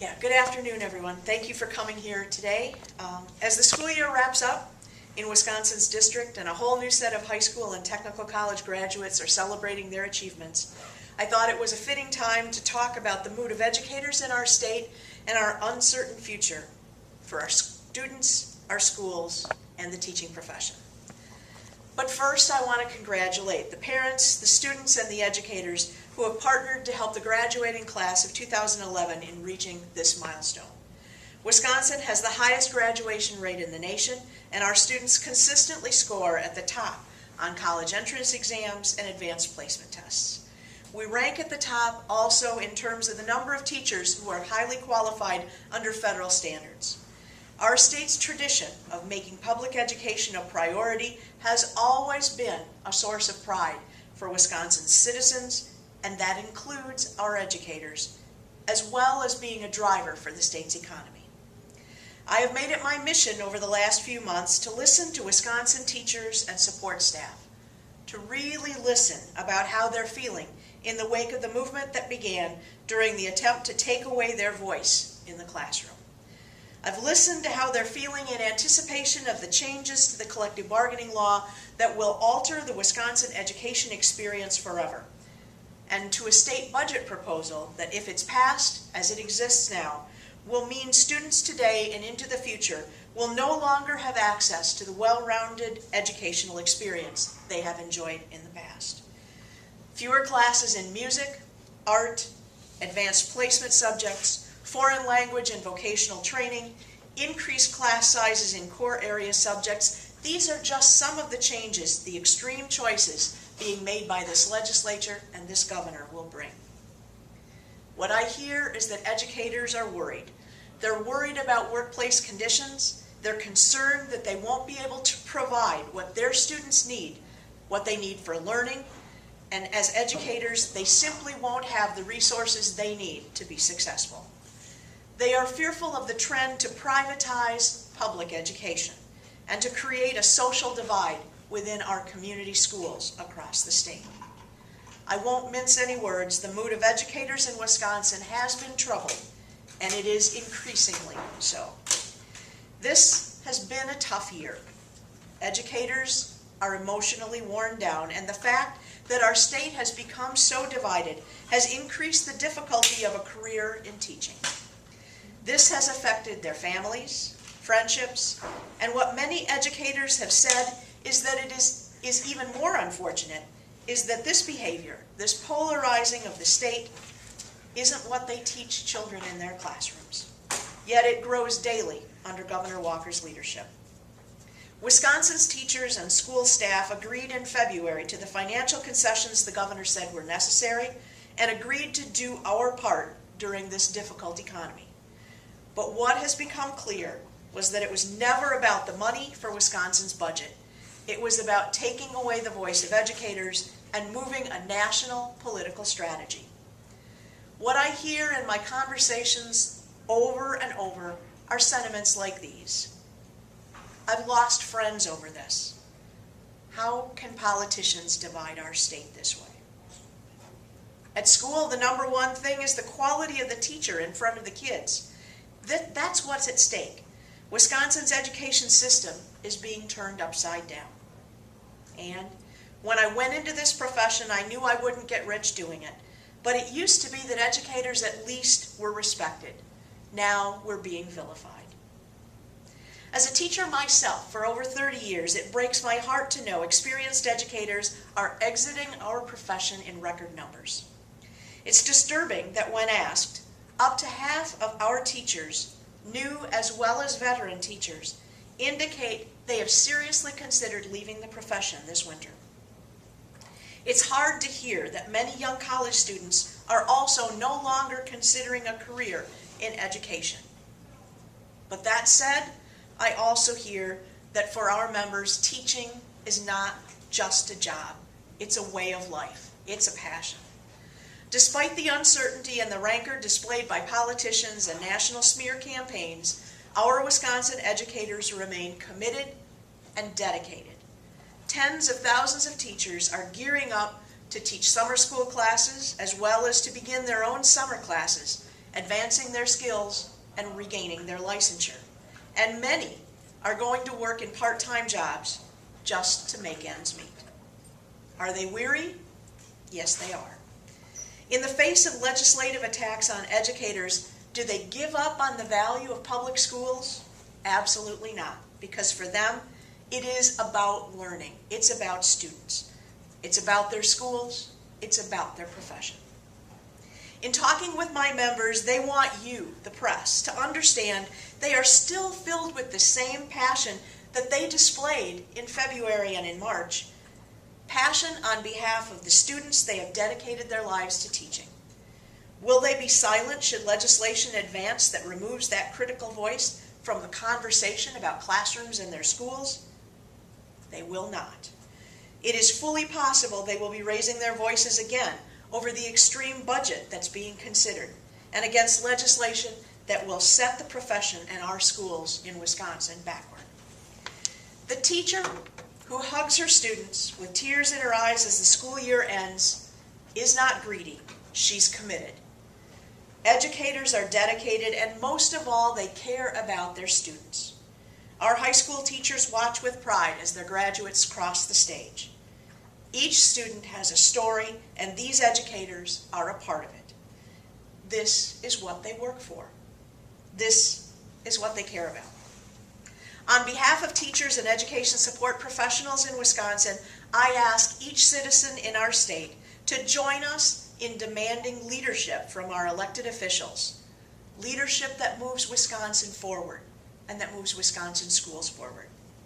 Yeah, good afternoon, everyone. Thank you for coming here today. As the school year wraps up in Wisconsin's district and a whole new set of high school and technical college graduates are celebrating their achievements, I thought it was a fitting time to talk about the mood of educators in our state and our uncertain future for our students, our schools, and the teaching profession. But first, I want to congratulate the parents, the students, and the educators who have partnered to help the graduating class of 2011 in reaching this milestone. Wisconsin has the highest graduation rate in the nation, and our students consistently score at the top on college entrance exams and advanced placement tests. We rank at the top also in terms of the number of teachers who are highly qualified under federal standards. Our state's tradition of making public education a priority has always been a source of pride for Wisconsin's citizens, and that includes our educators, as well as being a driver for the state's economy. I have made it my mission over the last few months to listen to Wisconsin teachers and support staff, to really listen about how they're feeling in the wake of the movement that began during the attempt to take away their voice in the classroom. I've listened to how they're feeling in anticipation of the changes to the collective bargaining law that will alter the Wisconsin education experience forever, and to a state budget proposal that, if it's passed as it exists now, will mean students today and into the future will no longer have access to the well-rounded educational experience they have enjoyed in the past. Fewer classes in music, art, advanced placement subjects, foreign language and vocational training, increased class sizes in core area subjects. These are just some of the changes, the extreme choices being made by this legislature and this governor will bring. What I hear is that educators are worried. They're worried about workplace conditions. They're concerned that they won't be able to provide what their students need, what they need for learning, and as educators, they simply won't have the resources they need to be successful. They are fearful of the trend to privatize public education and to create a social divide within our community schools across the state. I won't mince any words. The mood of educators in Wisconsin has been troubled, and it is increasingly so. This has been a tough year. Educators are emotionally worn down, and the fact that our state has become so divided has increased the difficulty of a career in teaching. This has affected their families, friendships, and what many educators have said is that it is even more unfortunate is that this behavior, this polarizing of the state, isn't what they teach children in their classrooms. Yet it grows daily under Governor Walker's leadership. Wisconsin's teachers and school staff agreed in February to the financial concessions the governor said were necessary and agreed to do our part during this difficult economy. But what has become clear was that it was never about the money for Wisconsin's budget. It was about taking away the voice of educators and moving a national political strategy. What I hear in my conversations over and over are sentiments like these. I've lost friends over this. How can politicians divide our state this way? At school, the number one thing is the quality of the teacher in front of the kids. That's what's at stake. Wisconsin's education system is being turned upside down. And when I went into this profession, I knew I wouldn't get rich doing it. But it used to be that educators at least were respected. Now we're being vilified. As a teacher myself for over 30 years, it breaks my heart to know experienced educators are exiting our profession in record numbers. It's disturbing that when asked, up to half of our teachers, new as well as veteran teachers, indicate they have seriously considered leaving the profession this winter. It's hard to hear that many young college students are also no longer considering a career in education. But that said, I also hear that for our members, teaching is not just a job. It's a way of life. It's a passion. Despite the uncertainty and the rancor displayed by politicians and national smear campaigns, our Wisconsin educators remain committed and dedicated. Tens of thousands of teachers are gearing up to teach summer school classes as well as to begin their own summer classes advancing their skills, and regaining their licensure. And many are going to work in part-time jobs just to make ends meet. Are they weary? Yes, they are. In the face of legislative attacks on educators, do they give up on the value of public schools? Absolutely not, because for them, it is about learning. It's about students. It's about their schools. It's about their profession. In talking with my members, they want you, the press, to understand they are still filled with the same passion that they displayed in February and in March. Passion on behalf of the students they have dedicated their lives to teaching. Will they be silent should legislation advance that removes that critical voice from the conversation about classrooms in their schools? They will not. It is fully possible they will be raising their voices again over the extreme budget that's being considered and against legislation that will set the profession and our schools in Wisconsin backward. The teacher who hugs her students with tears in her eyes as the school year ends is not greedy, she's committed. Educators are dedicated, and most of all, they care about their students. Our high school teachers watch with pride as their graduates cross the stage. Each student has a story, and these educators are a part of it. This is what they work for. This is what they care about. On behalf of teachers and education support professionals in Wisconsin, I ask each citizen in our state to join us in demanding leadership from our elected officials. Leadership that moves Wisconsin forward and that moves Wisconsin schools forward.